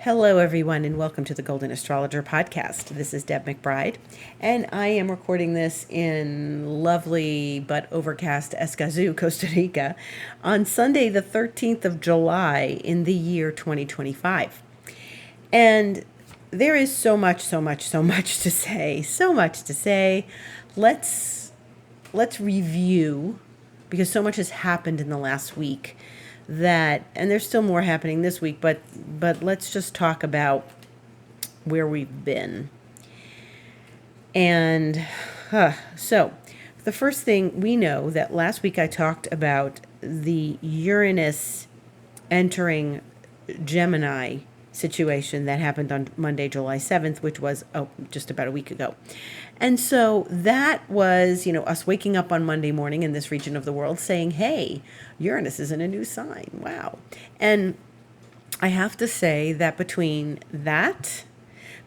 Hello, everyone, and welcome to the Golden Astrologer Podcast. This is Deb McBride, and I am recording this in lovely but overcast Escazú, Costa Rica, on Sunday, the 13th of July in the year 2025. And there is so much to say, so much to say. Let's review, because so much has happened in the last week. And there's still more happening this week, but let's just talk about where we've been. And so the first thing, we know that last week I talked about the Uranus entering Gemini situation that happened on Monday, July 7th, which was just about a week ago. And so that was, us waking up on Monday morning in this region of the world saying, hey, Uranus is in a new sign. Wow. And I have to say that between that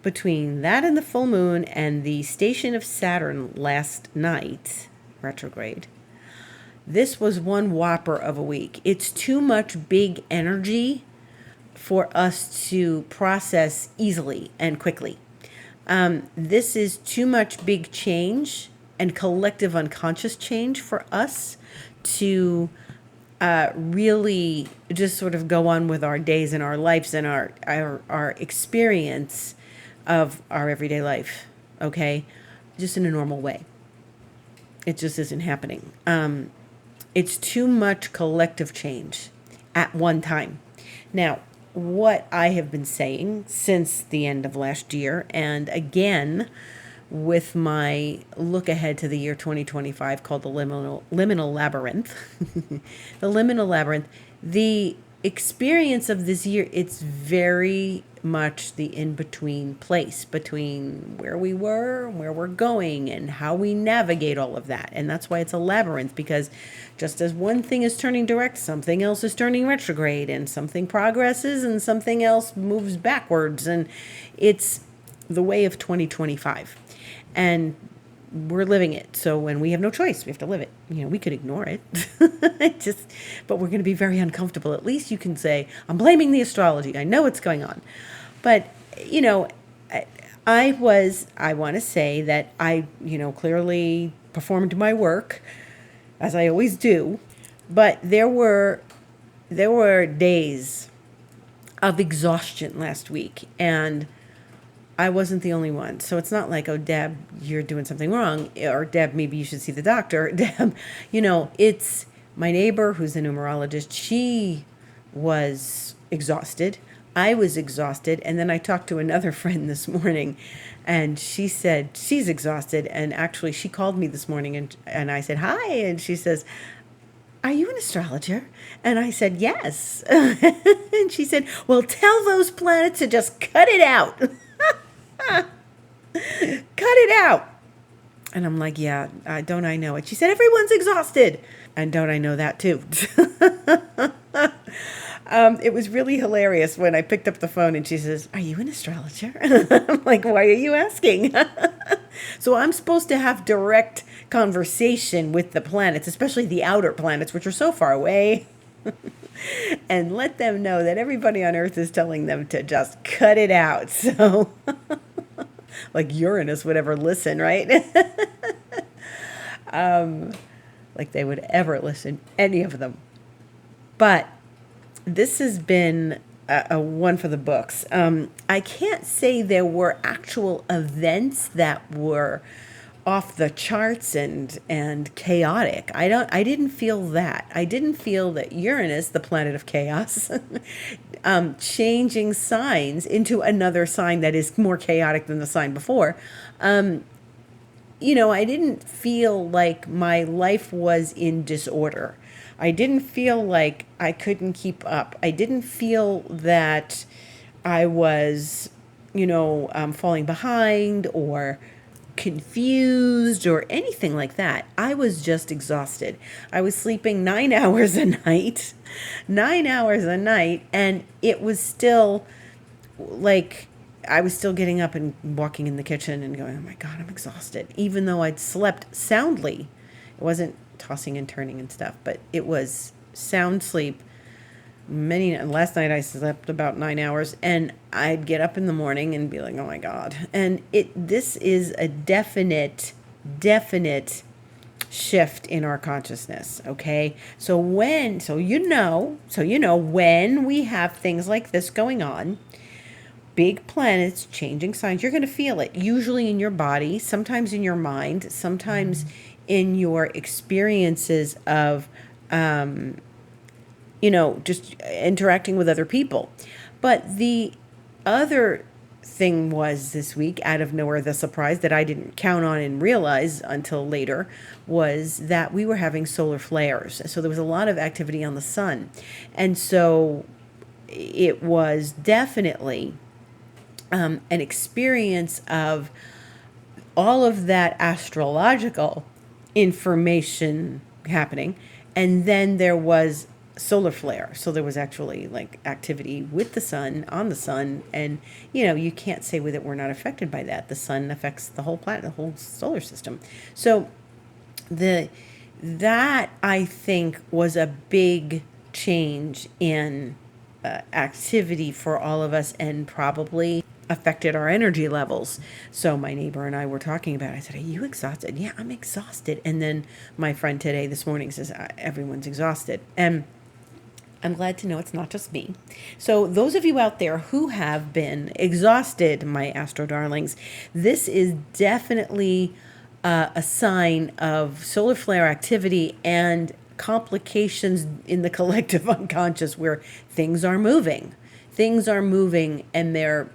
and the full moon and the station of Saturn last night, retrograde, this was one whopper of a week. It's too much big energy for us to process easily and quickly. This is too much big change and collective unconscious change for us to really just sort of go on with our days and our lives and our experience of our everyday life, okay? Just in a normal way. It just isn't happening. It's too much collective change at one time. Now, what I have been saying since the end of last year, and again with my look ahead to the year 2025 called the liminal labyrinth, the liminal labyrinth, the experience of this year, it's very much the in-between place between where we were, where we're going, and how we navigate all of that. And that's why it's a labyrinth, because just as one thing is turning direct, something else is turning retrograde, and something progresses and something else moves backwards. And it's the way of 2025. And we're living it. So when we have no choice, we have to live it. We could ignore it. But we're going to be very uncomfortable. At least you can say, I'm blaming the astrology. I know what's going on. But, I want to say that I, clearly performed my work, as I always do. But there were days of exhaustion last week, and I wasn't the only one. So it's not like, oh, Deb, you're doing something wrong, or Deb, maybe you should see the doctor. Deb, it's my neighbor who's a numerologist. She was exhausted. I was exhausted. And then I talked to another friend this morning, and she said she's exhausted. And actually, she called me this morning, and I said, hi. And she says, are you an astrologer? And I said, yes. And she said, well, tell those planets to just cut it out. Cut it out. And I'm like, yeah, don't I know it? She said, everyone's exhausted. And don't I know that too? It was really hilarious when I picked up the phone and she says, are you an astrologer? I'm like, why are you asking? So I'm supposed to have direct conversation with the planets, especially the outer planets, which are so far away, and let them know that everybody on Earth is telling them to just cut it out. So like Uranus would ever listen, right? Like they would ever listen, any of them. But this has been a one for the books. I can't say there were actual events that were off the charts and chaotic. I didn't feel that. I didn't feel that Uranus, the planet of chaos, changing signs into another sign that is more chaotic than the sign before. I didn't feel like my life was in disorder. I didn't feel like I couldn't keep up. I didn't feel that I was, falling behind or confused or anything like that. I was just exhausted. I was sleeping 9 hours a night, and it was still like I was still getting up and walking in the kitchen and going, oh my God, I'm exhausted. Even though I'd slept soundly. It wasn't tossing and turning and stuff, but it was sound sleep last night I slept about 9 hours, and I'd get up in the morning and be like, oh my God. And this is a definite shift in our consciousness. Okay. So when we have things like this going on, big planets changing signs, you're going to feel it, usually in your body, sometimes in your mind, sometimes in your experiences of, just interacting with other people. But the other thing was this week, out of nowhere, the surprise that I didn't count on and realize until later, was that we were having solar flares. So there was a lot of activity on the sun. And so it was definitely an experience of all of that astrological information happening. And then there was solar flare. So there was actually like activity with the sun, on the sun. And, you can't say that we're not affected by that. The sun affects the whole planet, the whole solar system. So that I think was a big change in activity for all of us, and probably affected our energy levels. So my neighbor and I were talking about it. I said, are you exhausted? Yeah, I'm exhausted. And then my friend this morning says, everyone's exhausted. And I'm glad to know it's not just me. So those of you out there who have been exhausted, my astro darlings, this is definitely a sign of solar flare activity and complications in the collective unconscious, where things are moving. Things are moving, and they're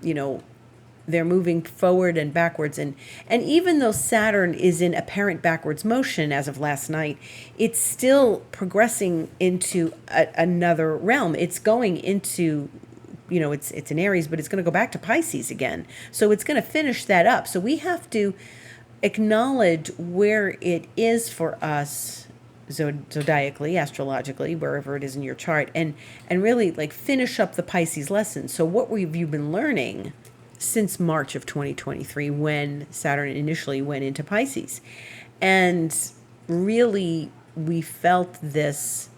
moving forward and backwards. And even though Saturn is in apparent backwards motion as of last night, it's still progressing into another realm. It's going into, it's in Aries, but it's going to go back to Pisces again. So it's going to finish that up. So we have to acknowledge where it is for us zodiacally, astrologically, wherever it is in your chart, and really like finish up the Pisces lesson. So what have you been learning since March of 2023, when Saturn initially went into Pisces? And really, we felt this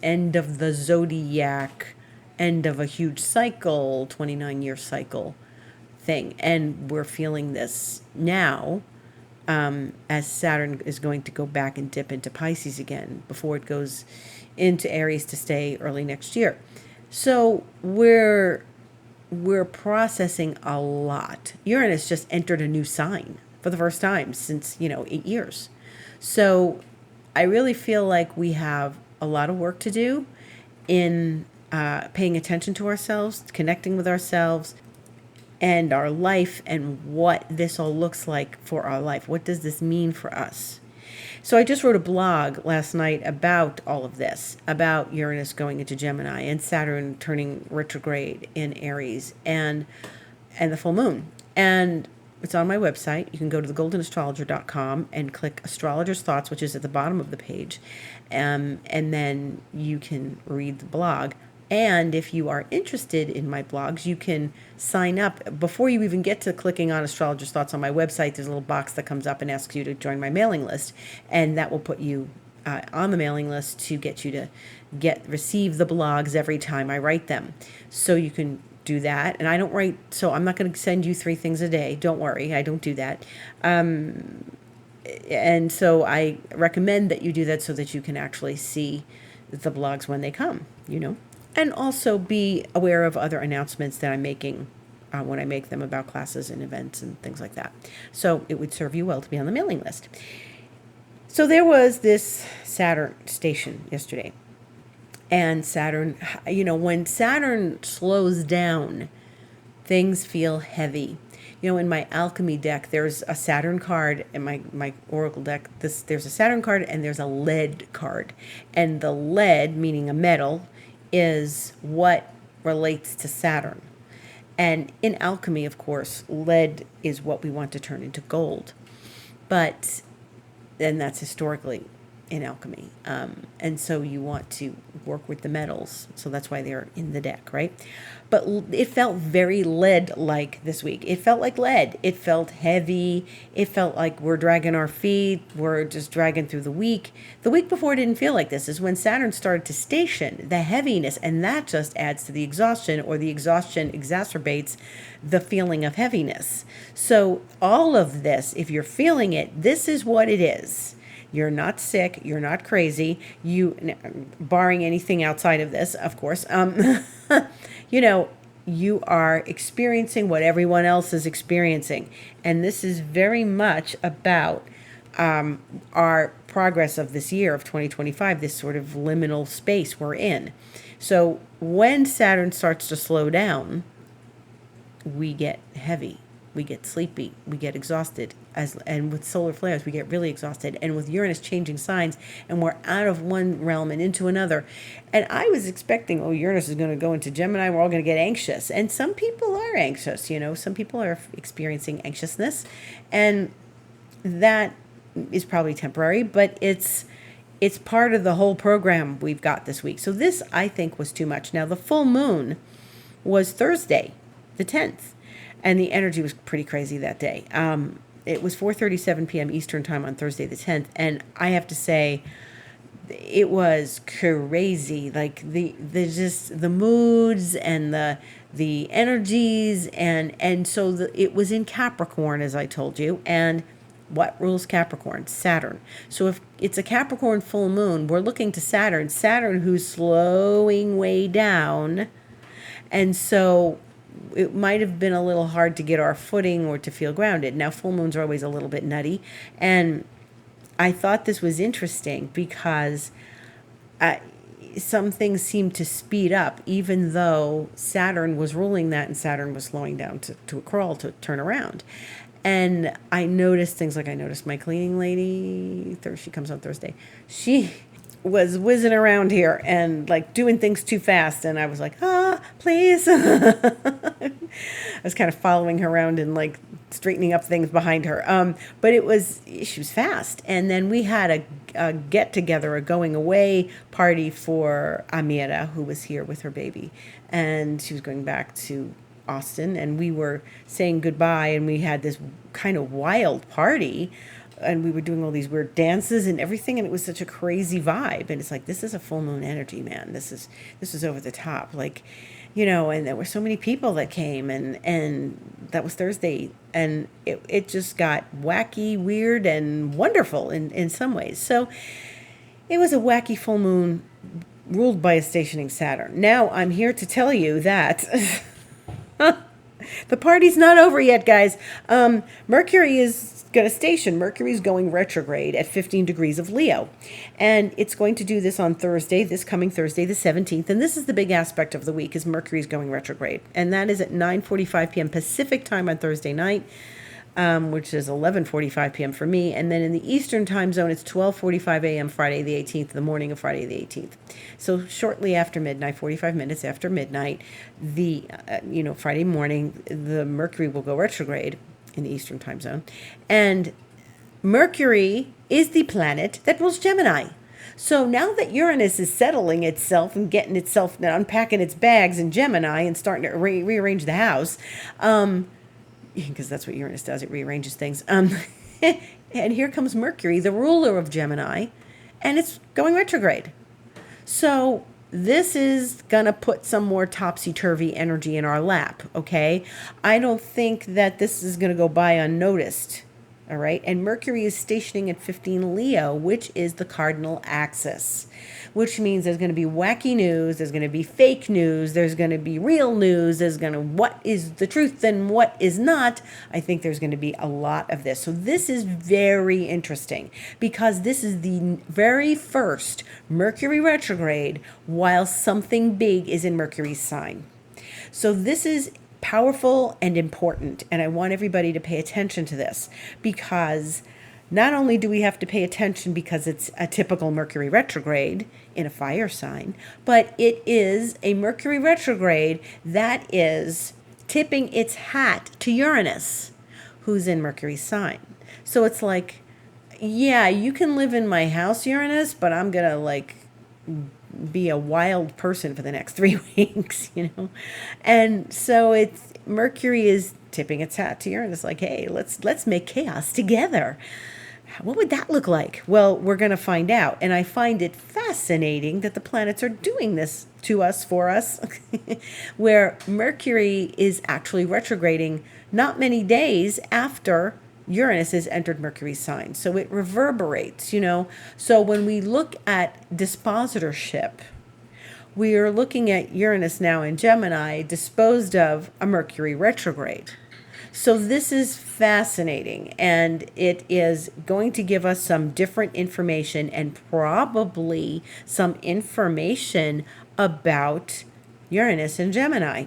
end of the zodiac, end of a huge cycle, 29-year cycle thing. And we're feeling this now, as Saturn is going to go back and dip into Pisces again before it goes into Aries to stay early next year. So we're processing a lot. Uranus just entered a new sign for the first time since 8 years. So I really feel like we have a lot of work to do in paying attention to ourselves, connecting with ourselves and our life, and what this all looks like for our life. What does this mean for us? So I just wrote a blog last night about all of this, about Uranus going into Gemini and Saturn turning retrograde in Aries, and the full moon. And it's on my website. You can go to thegoldenastrologer.com and click Astrologer's Thoughts, which is at the bottom of the page. And then you can read the blog. And if you are interested in my blogs, you can sign up. Before you even get to clicking on Astrologer's Thoughts on my website, there's a little box that comes up and asks you to join my mailing list. And that will put you on the mailing list to get you to receive the blogs every time I write them. So you can do that. And I don't write, so I'm not going to send you 3 things a day. Don't worry, I don't do that. And so I recommend that you do that so that you can actually see the blogs when they come, And also be aware of other announcements that I'm making when I make them about classes and events and things like that. So it would serve you well to be on the mailing list. So there was this Saturn station yesterday. And Saturn, when Saturn slows down, things feel heavy. In my alchemy deck, there's a Saturn card. In my oracle deck, there's a Saturn card and there's a lead card. And the lead, meaning a metal, is what relates to Saturn. And in alchemy, of course, lead is what we want to turn into gold. But then that's historically. in alchemy. And so you want to work with the metals. So that's why they're in the deck, right? But it felt very lead-like this week. It felt like lead. It felt heavy. It felt like we're dragging our feet. We're just dragging through the week. The week before didn't feel like this. Is when Saturn started to station, the heaviness, and that just adds to the exhaustion, or the exhaustion exacerbates the feeling of heaviness. So all of this, if you're feeling it, this is what it is. You're not sick. You're not crazy. Barring anything outside of this, of course, you are experiencing what everyone else is experiencing. And this is very much about our progress of this year of 2025, this sort of liminal space we're in. So when Saturn starts to slow down, we get heavy. We get sleepy, we get exhausted, and with solar flares, we get really exhausted. And with Uranus changing signs, and we're out of one realm and into another. And I was expecting, Uranus is going to go into Gemini, we're all going to get anxious. And some people are anxious, some people are experiencing anxiousness. And that is probably temporary, but it's part of the whole program we've got this week. So this, I think, was too much. Now, the full moon was Thursday, the 10th. And the energy was pretty crazy that day. It was 4:37 p.m. Eastern time on Thursday the 10th. And I have to say, it was crazy. Like the moods and the energies. And so it was in Capricorn, as I told you. And what rules Capricorn? Saturn. So if it's a Capricorn full moon, we're looking to Saturn. Saturn who's slowing way down. And so it might have been a little hard to get our footing or to feel grounded. Now, full moons are always a little bit nutty. And I thought this was interesting because some things seemed to speed up, even though Saturn was ruling that and Saturn was slowing down to a crawl, to turn around. And I noticed things like I noticed my cleaning lady, she comes on Thursday. She was whizzing around here and like doing things too fast. And I was like, please. I was kind of following her around and like straightening up things behind her. But she was fast. And then we had a get together, a going away party for Amira, who was here with her baby. And she was going back to Austin, and we were saying goodbye, and we had this kind of wild party. And we were doing all these weird dances and everything, and it was such a crazy vibe. And it's like, this is a full moon energy, man. This is over the top, like, and there were so many people that came, and that was Thursday, and it just got wacky, weird, and wonderful in some ways. So it was a wacky full moon ruled by a stationing Saturn. Now I'm here to tell you that the party's not over yet, guys. Mercury is going to station. Mercury's going retrograde at 15 degrees of Leo. And it's going to do this on Thursday, this coming Thursday, the 17th. And this is the big aspect of the week, is Mercury's going retrograde. And that is at 9:45 p.m. Pacific time on Thursday night, which is 11:45 p.m. for me. And then in the Eastern time zone, it's 12:45 a.m. Friday the 18th, the morning of Friday the 18th. So shortly after midnight, 45 minutes after midnight, Friday morning, the Mercury will go retrograde in the Eastern time zone. And Mercury is the planet that rules Gemini. So now that Uranus is settling itself and getting itself, unpacking its bags in Gemini and starting to rearrange the house, because that's what Uranus does, it rearranges things. And here comes Mercury, the ruler of Gemini, and it's going retrograde. So this is going to put some more topsy-turvy energy in our lap, okay? I don't think that this is going to go by unnoticed, all right? And Mercury is stationing at 15 Leo, which is the cardinal axis, which means there's going to be wacky news, there's going to be fake news, there's going to be real news, there's going to what is the truth and what is not. I think there's going to be a lot of this. So this is very interesting because this is the very first Mercury retrograde while something big is in Mercury's sign. So this is powerful and important, and I want everybody to pay attention to this because not only do we have to pay attention because it's a typical Mercury retrograde in a fire sign, but it is a Mercury retrograde that is tipping its hat to Uranus, who's in Mercury's sign. So it's like, yeah, you can live in my house, Uranus, but I'm going to like be a wild person for the next 3 weeks, you know? And so it's Mercury is tipping its hat to Uranus, like, hey, let's make chaos together. What would that look like? Well, we're going to find out. And I find it fascinating that the planets are doing this to us, for us, where Mercury is actually retrograding not many days after Uranus has entered Mercury's sign. So it reverberates, you know. So when we look at dispositorship, we are looking at Uranus now in Gemini disposed of a Mercury retrograde. So this is fascinating, and it is going to give us some different information and probably some information about Uranus and Gemini.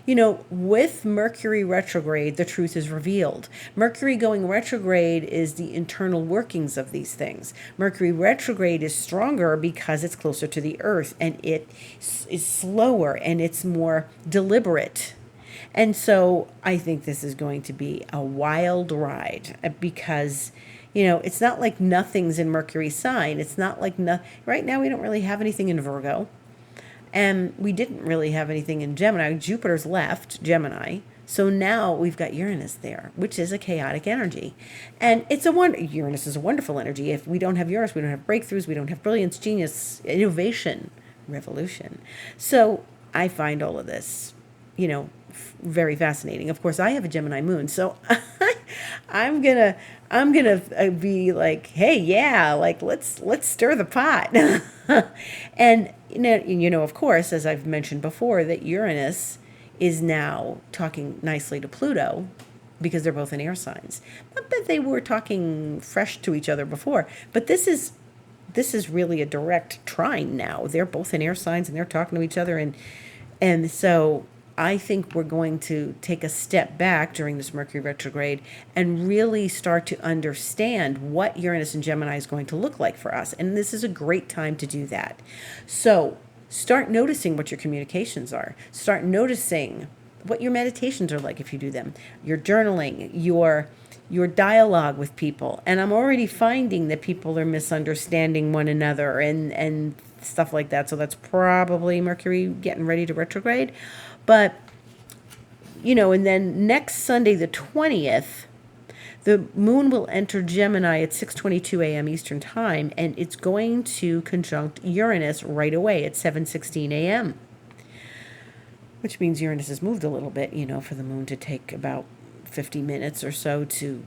You know, with Mercury retrograde, the truth is revealed. Mercury going retrograde is the internal workings of these things. Mercury retrograde is stronger because it's closer to the Earth, and it is slower and it's more deliberate. And so I think this is going to be a wild ride because, you know, it's not like nothing's in Mercury's sign. It's not like right now we don't really have anything in Virgo. And we didn't really have anything in Gemini. Jupiter's left Gemini. So now we've got Uranus there, which is a chaotic energy. And it's Uranus is a wonderful energy. If we don't have Uranus, we don't have breakthroughs, we don't have brilliance, genius, innovation, revolution. So I find all of this, you know, very fascinating. Of course, I have a Gemini moon, so I'm gonna be like, hey, yeah, like let's stir the pot. And you know, of course, as I've mentioned before, that Uranus is now talking nicely to Pluto because they're both in air signs. Not that they were talking fresh to each other before, but this is really a direct trine now. They're both in air signs and they're talking to each other, and so I think we're going to take a step back during this Mercury retrograde and really start to understand what Uranus and Gemini is going to look like for us. And this is a great time to do that. So start noticing what your communications are. Start noticing what your meditations are like if you do them, your journaling, your dialogue with people. And I'm already finding that people are misunderstanding one another and stuff like that. So that's probably Mercury getting ready to retrograde. But, you know, and then next Sunday, the 20th, the moon will enter Gemini at 6:22 a.m. Eastern Time, and it's going to conjunct Uranus right away at 7:16 a.m., which means Uranus has moved a little bit, you know, for the moon to take about 50 minutes or so to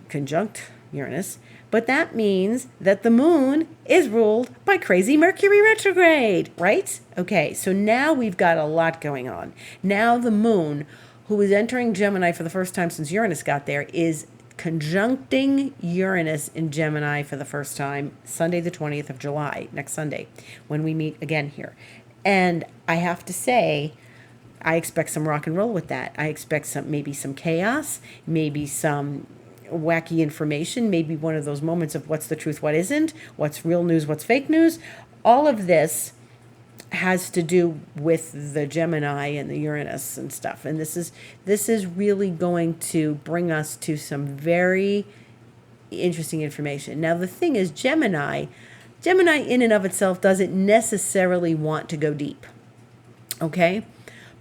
conjunct Uranus. But that means that the moon is ruled by crazy Mercury retrograde, right? Okay, so now we've got a lot going on. Now the moon, who is entering Gemini for the first time since Uranus got there, is conjuncting Uranus in Gemini for the first time Sunday the 20th of July, next Sunday, when we meet again here. And I have to say, I expect some rock and roll with that. I expect maybe some chaos, maybe some wacky information, maybe one of those moments of what's the truth, what isn't, what's real news, what's fake news. All of this has to do with the Gemini and the Uranus and stuff. And this is really going to bring us to some very interesting information. Now, the thing is, Gemini in and of itself doesn't necessarily want to go deep. Okay?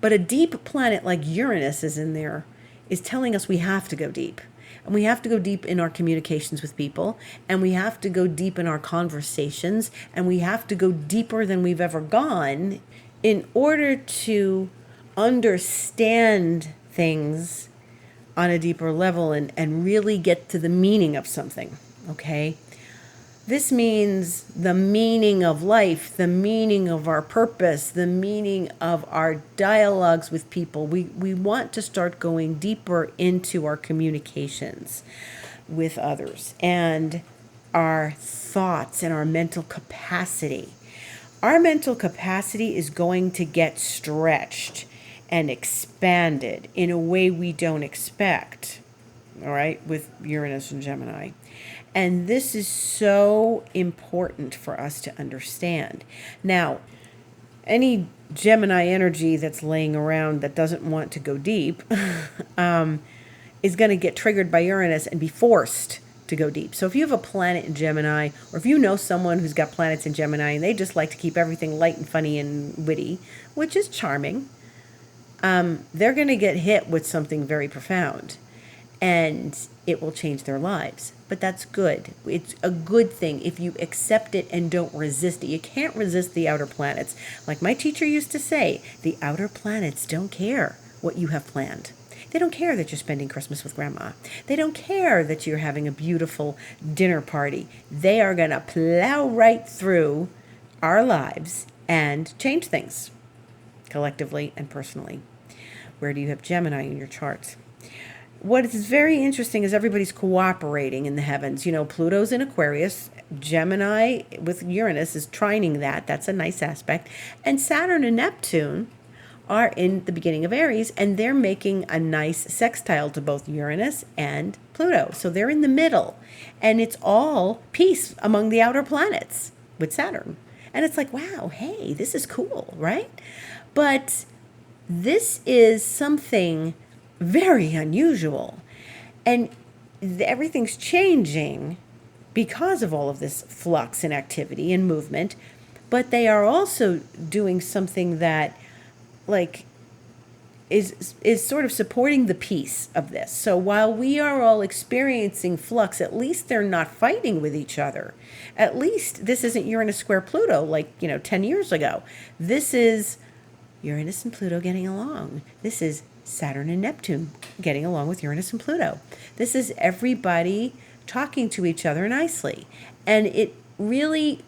But a deep planet like Uranus is in there is telling us we have to go deep. And we have to go deep in our communications with people, and we have to go deep in our conversations, and we have to go deeper than we've ever gone in order to understand things on a deeper level and really get to the meaning of something, okay? This means the meaning of life, the meaning of our purpose, the meaning of our dialogues with people. We want to start going deeper into our communications with others and our thoughts and our mental capacity. Our mental capacity is going to get stretched and expanded in a way we don't expect, all right, with Uranus and Gemini. And this is so important for us to understand. Now, any Gemini energy that's laying around that doesn't want to go deep is going to get triggered by Uranus and be forced to go deep. So if you have a planet in Gemini, or if you know someone who's got planets in Gemini and they just like to keep everything light and funny and witty, which is charming, they're going to get hit with something very profound, and it will change their lives. But that's good. It's a good thing if you accept it and don't resist it. You can't resist the outer planets. Like my teacher used to say, the outer planets don't care what you have planned. They don't care that you're spending Christmas with grandma. They don't care that you're having a beautiful dinner party. They are going to plow right through our lives and change things collectively and personally. Where do you have Gemini in your chart? What is very interesting is everybody's cooperating in the heavens. You know, Pluto's in Aquarius. Gemini with Uranus is trining that. That's a nice aspect. And Saturn and Neptune are in the beginning of Aries, and they're making a nice sextile to both Uranus and Pluto. So they're in the middle, and it's all peace among the outer planets with Saturn. And it's like, wow, hey, this is cool, right? But this is something very unusual, and everything's changing because of all of this flux and activity and movement. But they are also doing something that is sort of supporting the peace of this. So while we are all experiencing flux, at least they're not fighting with each other. At least this isn't Uranus square Pluto 10 years ago. This is Uranus and Pluto getting along. This is Saturn and Neptune getting along with Uranus and Pluto. This is everybody talking to each other nicely. And it really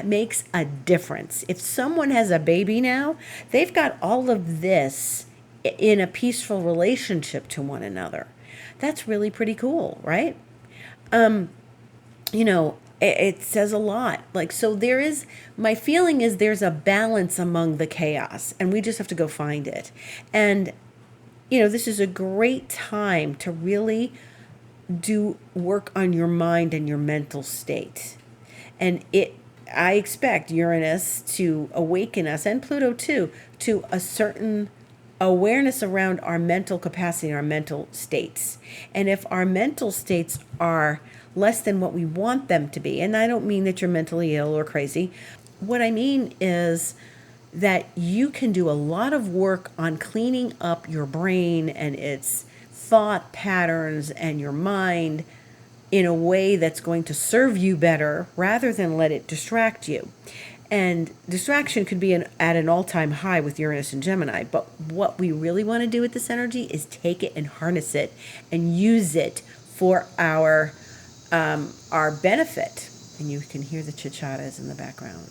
makes a difference. If someone has a baby now, they've got all of this in a peaceful relationship to one another. That's really pretty cool, right? It says a lot. So my feeling is there's a balance among the chaos, and we just have to go find it. And, this is a great time to really do work on your mind and your mental state. And I expect Uranus to awaken us, and Pluto too, to a certain awareness around our mental capacity, our mental states. And if our mental states are less than what we want them to be, and I don't mean that you're mentally ill or crazy, what I mean is that you can do a lot of work on cleaning up your brain and its thought patterns and your mind in a way that's going to serve you better rather than let it distract you. And distraction could be at an all-time high with Uranus and Gemini. But what we really want to do with this energy is take it and harness it and use it for our benefit. And you can hear the chichatas in the background.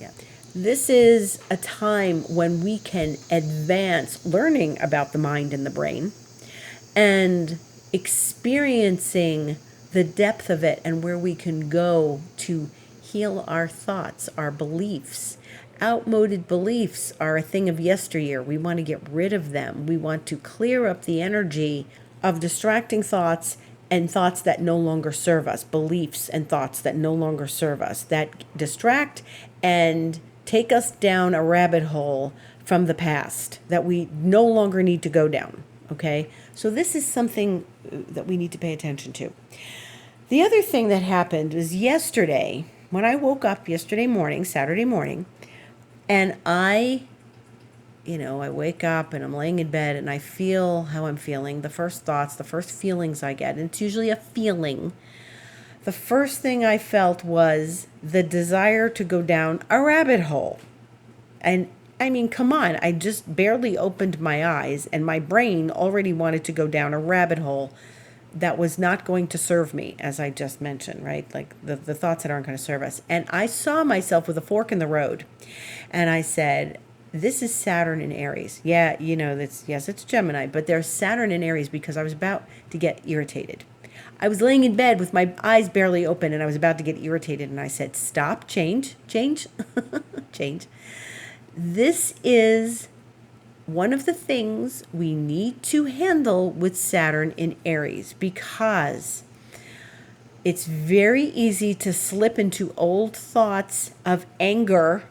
Yeah. This is a time when we can advance learning about the mind and the brain and experiencing the depth of it and where we can go to heal our thoughts, our beliefs. Outmoded beliefs are a thing of yesteryear. We want to get rid of them. We want to clear up the energy of distracting thoughts and thoughts that no longer serve us, beliefs and thoughts that no longer serve us, that distract and take us down a rabbit hole from the past that we no longer need to go down, okay? So this is something that we need to pay attention to. The other thing that happened was yesterday, when I woke up yesterday morning, Saturday morning, and I wake up and I'm laying in bed and I feel how I'm feeling, the first thoughts, the first feelings I get, and it's usually a feeling. The first thing I felt was the desire to go down a rabbit hole. And I mean, come on, I just barely opened my eyes and my brain already wanted to go down a rabbit hole that was not going to serve me, as I just mentioned, right? Like the thoughts that aren't going to serve us. And I saw myself with a fork in the road. And I said, this is Saturn in Aries. Yeah, yes, it's Gemini, but there's Saturn in Aries because I was about to get irritated. I was laying in bed with my eyes barely open and I was about to get irritated. And I said, stop, change, change. This is one of the things we need to handle with Saturn in Aries because it's very easy to slip into old thoughts of anger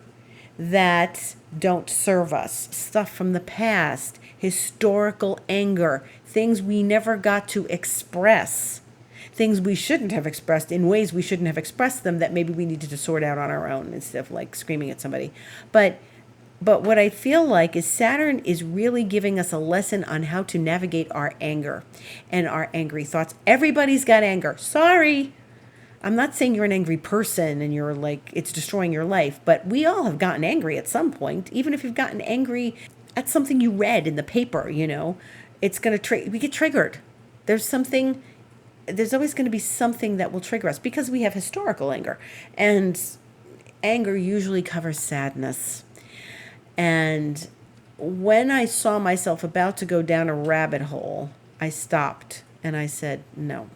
that don't serve us. Stuff from the past, historical anger, things we never got to express, things we shouldn't have expressed in ways we shouldn't have expressed them that maybe we needed to sort out on our own instead of like screaming at somebody. But what I feel like is Saturn is really giving us a lesson on how to navigate our anger and our angry thoughts. Everybody's got anger. Sorry. I'm not saying you're an angry person and you're like, it's destroying your life, but we all have gotten angry at some point. Even if you've gotten angry at something you read in the paper, it's going to we get triggered. There's always going to be something that will trigger us because we have historical anger. And anger usually covers sadness. And when I saw myself about to go down a rabbit hole, I stopped and I said, no.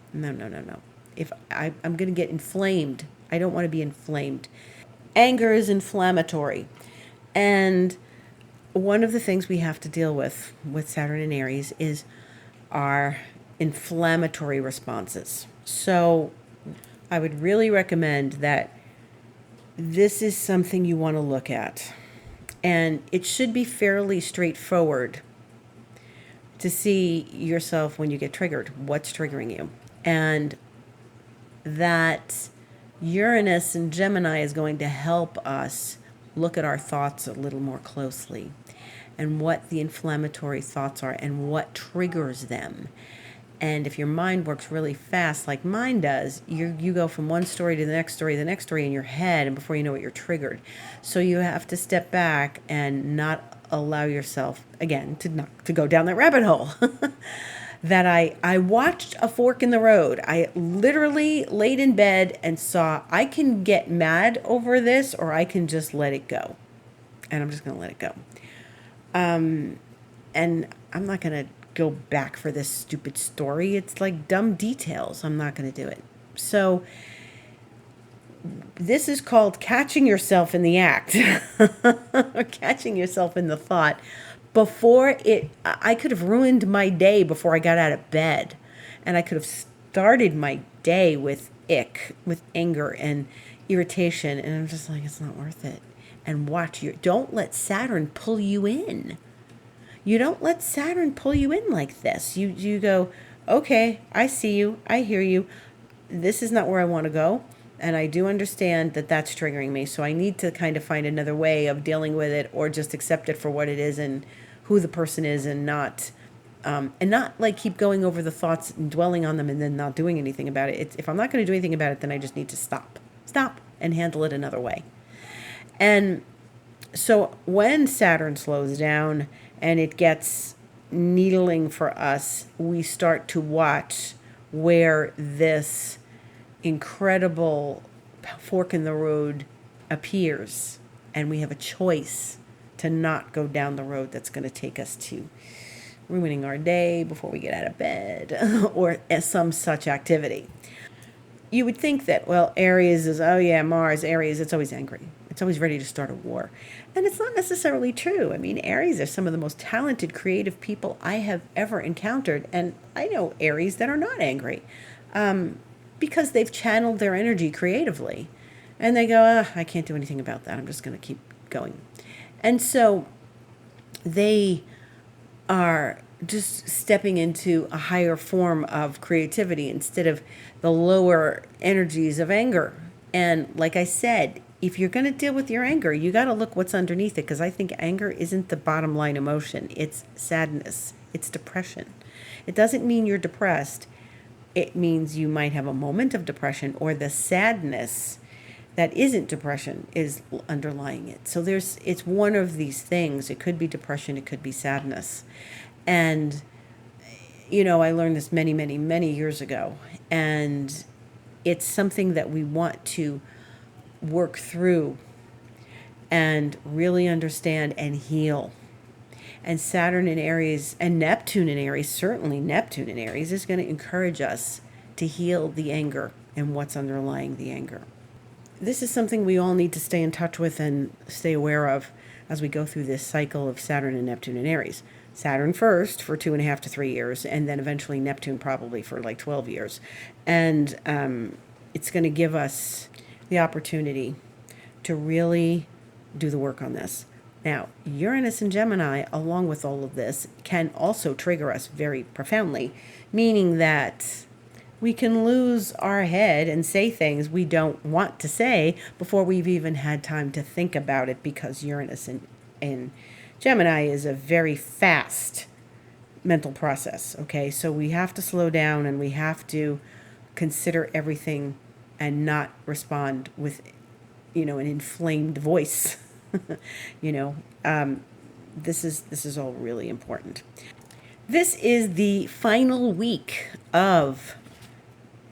If I'm going to get inflamed, I don't want to be inflamed. Anger is inflammatory. And one of the things we have to deal with Saturn and Aries is our inflammatory responses. So I would really recommend that this is something you want to look at. And it should be fairly straightforward to see yourself when you get triggered, what's triggering you. And that Uranus and Gemini is going to help us look at our thoughts a little more closely and what the inflammatory thoughts are and what triggers them. And if your mind works really fast like mine does, you go from one story to the next story in your head, and before you know it, you're triggered. So you have to step back and not allow yourself, again, to go down that rabbit hole. That I watched a fork in the road. I literally laid in bed and saw I can get mad over this or I can just let it go. And I'm just going to let it go. And I'm not going to go back for this stupid story. It's like dumb details. I'm not going to do it. So this is called catching yourself in the act or catching yourself in the thought. I could have ruined my day before I got out of bed. And I could have started my day with anger and irritation. And I'm just like, it's not worth it. And don't let Saturn pull you in. You don't let Saturn pull you in like this. You go, okay, I see you. I hear you. This is not where I want to go. And I do understand that that's triggering me. So I need to kind of find another way of dealing with it or just accept it for what it is and who the person is and not like keep going over the thoughts and dwelling on them and then not doing anything about it. If I'm not going to do anything about it, then I just need to stop and handle it another way. And so when Saturn slows down and it gets needling for us, we start to watch where this incredible fork in the road appears, and we have a choice to not go down the road that's going to take us to ruining our day before we get out of bed or some such activity. You would think that, well, Aries is, Mars, Aries, it's always angry. It's always ready to start a war. And it's not necessarily true. I mean, Aries are some of the most talented, creative people I have ever encountered. And I know Aries that are not angry because they've channeled their energy creatively. And they go, I can't do anything about that. I'm just going to keep going. And so they are just stepping into a higher form of creativity instead of the lower energies of anger. And like I said, if you're going to deal with your anger, you got to look what's underneath it, because I think anger isn't the bottom line emotion. It's sadness. It's depression. It doesn't mean you're depressed. It means you might have a moment of depression, or the sadness that isn't depression is underlying it. So it's one of these things. It could be depression. It could be sadness. And, I learned this many, many, many years ago. And it's something that we want to work through and really understand and heal. And Saturn in Aries and Neptune in Aries, certainly Neptune in Aries, is going to encourage us to heal the anger and what's underlying the anger. This is something we all need to stay in touch with and stay aware of as we go through this cycle of Saturn and Neptune in Aries. Saturn first for 2.5 to 3 years, and then eventually Neptune probably for like 12 years. And it's going to give us the opportunity to really do the work on this. Now, Uranus and Gemini, along with all of this, can also trigger us very profoundly, meaning that we can lose our head and say things we don't want to say before we've even had time to think about it, because Uranus in Gemini is a very fast mental process. Okay, so we have to slow down and we have to consider everything and not respond with, an inflamed voice. you know, this is all really important. This is the final week of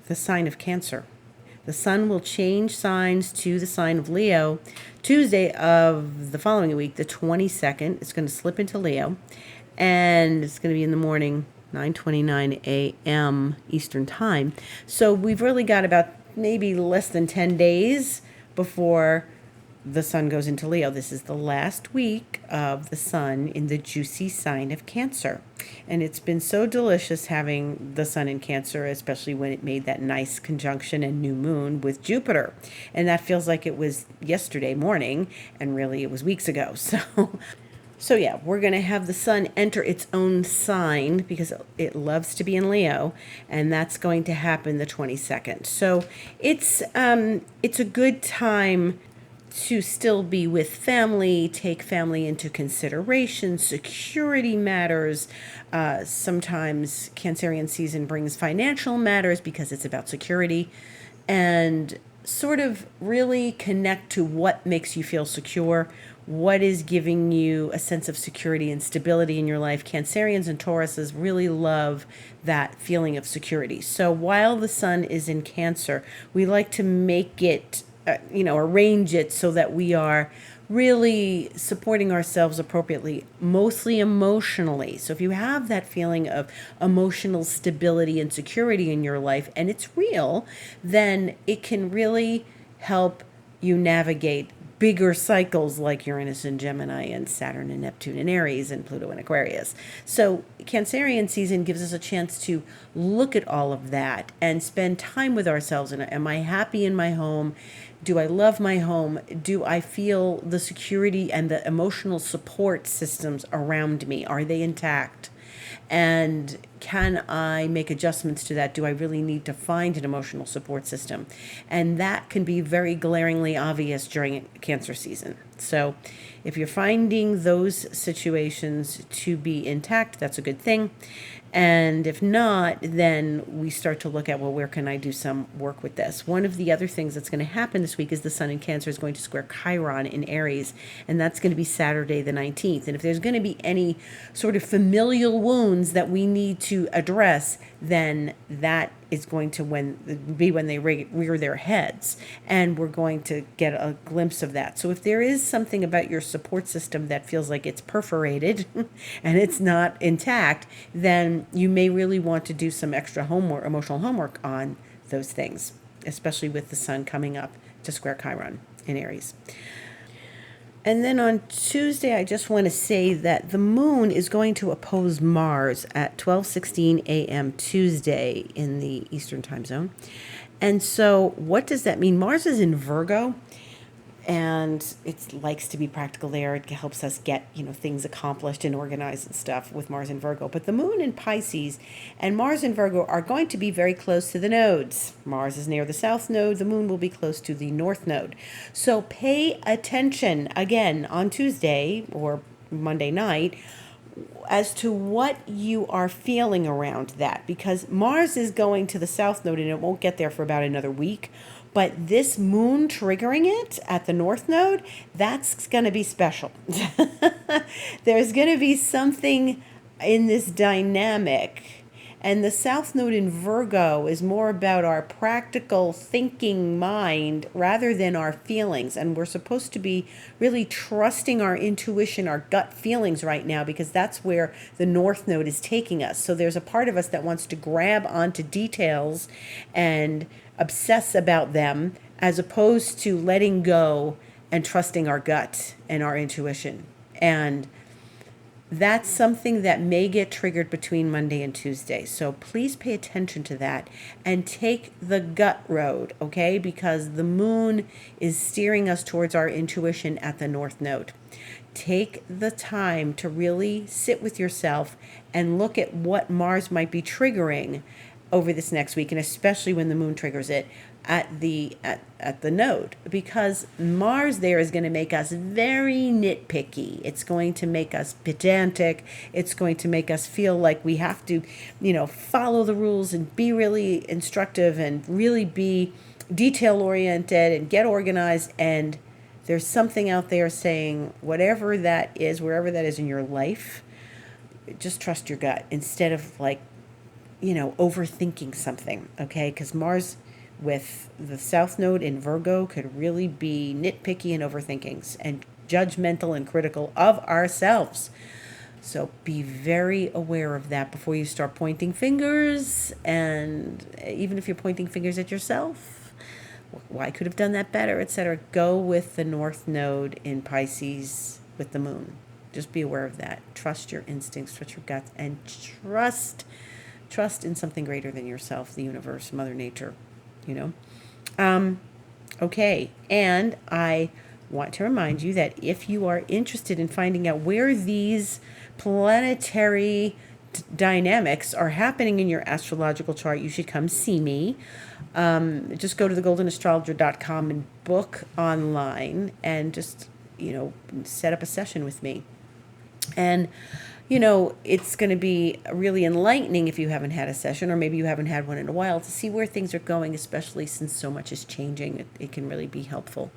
the sign of Cancer. The sun will change signs to the sign of Leo Tuesday of the following week, the 22nd. It's going to slip into Leo, and it's going to be in the morning, 9:29 a.m. Eastern Time. So we've really got about maybe less than 10 days before the sun goes into Leo. This is the last week of the sun in the juicy sign of Cancer. And it's been so delicious having the sun in Cancer, especially when it made that nice conjunction and new moon with Jupiter. And that feels like it was yesterday morning, and really it was weeks ago. So yeah, we're going to have the sun enter its own sign because it loves to be in Leo, and that's going to happen the 22nd. So it's a good time to still be with family, take family into consideration, security matters. Sometimes Cancerian season brings financial matters because it's about security, and sort of really connect to what makes you feel secure, what is giving you a sense of security and stability in your life. Cancerians and Tauruses really love that feeling of security. So while the sun is in Cancer, we like to make it arrange it so that we are really supporting ourselves appropriately, mostly emotionally. So if you have that feeling of emotional stability and security in your life, and it's real, then it can really help you navigate bigger cycles like Uranus and Gemini and Saturn and Neptune and Aries and Pluto and Aquarius. So Cancerian season gives us a chance to look at all of that and spend time with ourselves. And am I happy in my home? Do I love my home? Do I feel the security and the emotional support systems around me? Are they intact? And can I make adjustments to that? Do I really need to find an emotional support system? And that can be very glaringly obvious during Cancer season. So if you're finding those situations to be intact, that's a good thing. And if not, then we start to look at, well, where can I do some work with this? One of the other things that's going to happen this week is the sun in Cancer is going to square Chiron in Aries, and that's going to be Saturday the 19th. And if there's going to be any sort of familial wounds that we need to address, then that is going to be when they rear their heads, and we're going to get a glimpse of that. So if there is something about your support system that feels like it's perforated and it's not intact, then you may really want to do some extra homework, emotional homework on those things, especially with the sun coming up to square Chiron in Aries. And then on Tuesday, I just want to say that the moon is going to oppose Mars at 12:16 a.m. Tuesday in the Eastern time zone. And so what does that mean? Mars is in Virgo, and it likes to be practical there. It helps us get, things accomplished and organized and stuff with Mars in Virgo. But the moon in Pisces and Mars in Virgo are going to be very close to the nodes. Mars is near the south node. The moon will be close to the north node. So pay attention again on Tuesday or Monday night as to what you are feeling around that, because Mars is going to the south node and it won't get there for about another week. But this moon triggering it at the north node, that's going to be special. There's going to be something in this dynamic. And the south node in Virgo is more about our practical thinking mind rather than our feelings. And we're supposed to be really trusting our intuition, our gut feelings right now, because that's where the north node is taking us. So there's a part of us that wants to grab onto details and obsess about them, as opposed to letting go and trusting our gut and our intuition. And that's something that may get triggered between Monday and Tuesday. So please pay attention to that and take the gut road, okay? Because the moon is steering us towards our intuition at the north node. Take the time to really sit with yourself and look at what Mars might be triggering over this next week, and especially when the moon triggers it at the node, because Mars there is going to make us very nitpicky. It's going to make us pedantic. It's going to make us feel like we have to, follow the rules and be really instructive and really be detail oriented and get organized. And there's something out there saying, whatever that is, wherever that is in your life, just trust your gut instead of overthinking something, okay? Because Mars with the South Node in Virgo could really be nitpicky and overthinkings and judgmental and critical of ourselves. So be very aware of that before you start pointing fingers. And even if you're pointing fingers at yourself, well, I could have done that better, etc. Go with the North Node in Pisces with the moon. Just be aware of that. Trust your instincts, trust your guts, and trust in something greater than yourself, the universe, Mother Nature, Okay, and I want to remind you that if you are interested in finding out where these planetary dynamics are happening in your astrological chart, you should come see me. Just go to thegoldenastrologer.com and book online and just, set up a session with me. And it's going to be really enlightening if you haven't had a session, or maybe you haven't had one in a while, to see where things are going, especially since so much is changing. It can really be helpful.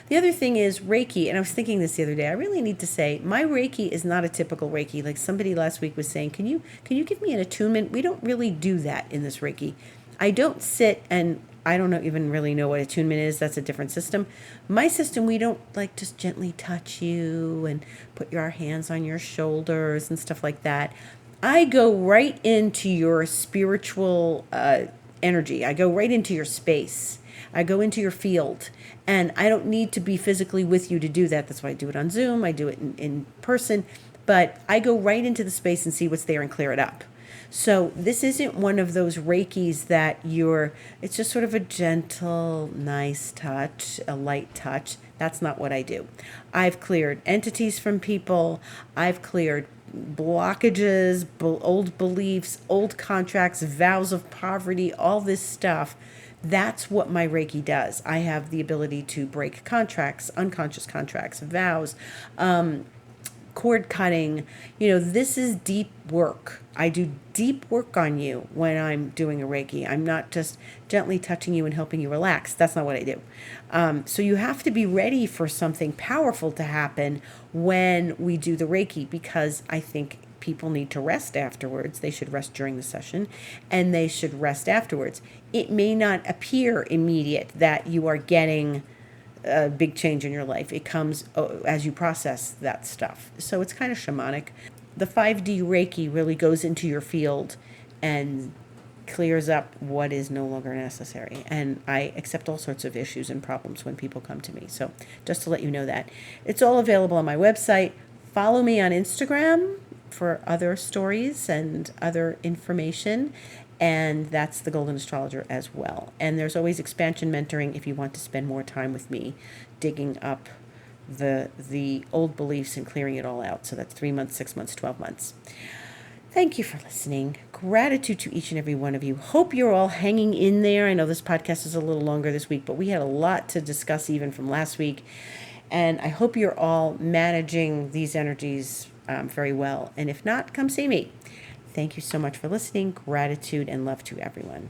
The other thing is Reiki, and I was thinking this the other day. I really need to say my Reiki is not a typical Reiki. Like somebody last week was saying, can you give me an attunement? We don't really do that in this Reiki. I don't sit and I don't even really know what attunement is. That's a different system. My system, we don't just gently touch you and put our hands on your shoulders and stuff like that. I go right into your spiritual energy. I go right into your space. I go into your field. And I don't need to be physically with you to do that. That's why I do it on Zoom. I do it in person. But I go right into the space and see what's there and clear it up. So this isn't one of those Reikis that it's just sort of a gentle, nice touch, a light touch. That's not what I do. I've cleared entities from people. I've cleared blockages, old beliefs, old contracts, vows of poverty, all this stuff. That's what my Reiki does. I have the ability to break contracts, unconscious contracts, vows, cord cutting. This is deep work. I do deep work on you when I'm doing a Reiki. I'm not just gently touching you and helping you relax. That's not what I do. So you have to be ready for something powerful to happen when we do the Reiki, because I think people need to rest afterwards. They should rest during the session, and they should rest afterwards. It may not appear immediate that you are getting a big change in your life. It comes as you process that stuff. So it's kind of shamanic. The 5D Reiki really goes into your field and clears up what is no longer necessary. And I accept all sorts of issues and problems when people come to me. So just to let you know that. It's all available on my website. Follow me on Instagram for other stories and other information. And that's the Golden Astrologer as well. And there's always expansion mentoring if you want to spend more time with me digging up the old beliefs and clearing it all out. So that's 3 months, 6 months, 12 months. Thank you for listening. Gratitude to each and every one of you. Hope you're all hanging in there. I know this podcast is a little longer this week, but we had a lot to discuss even from last week. And I hope you're all managing these energies very well. And if not, come see me. Thank you so much for listening. Gratitude and love to everyone.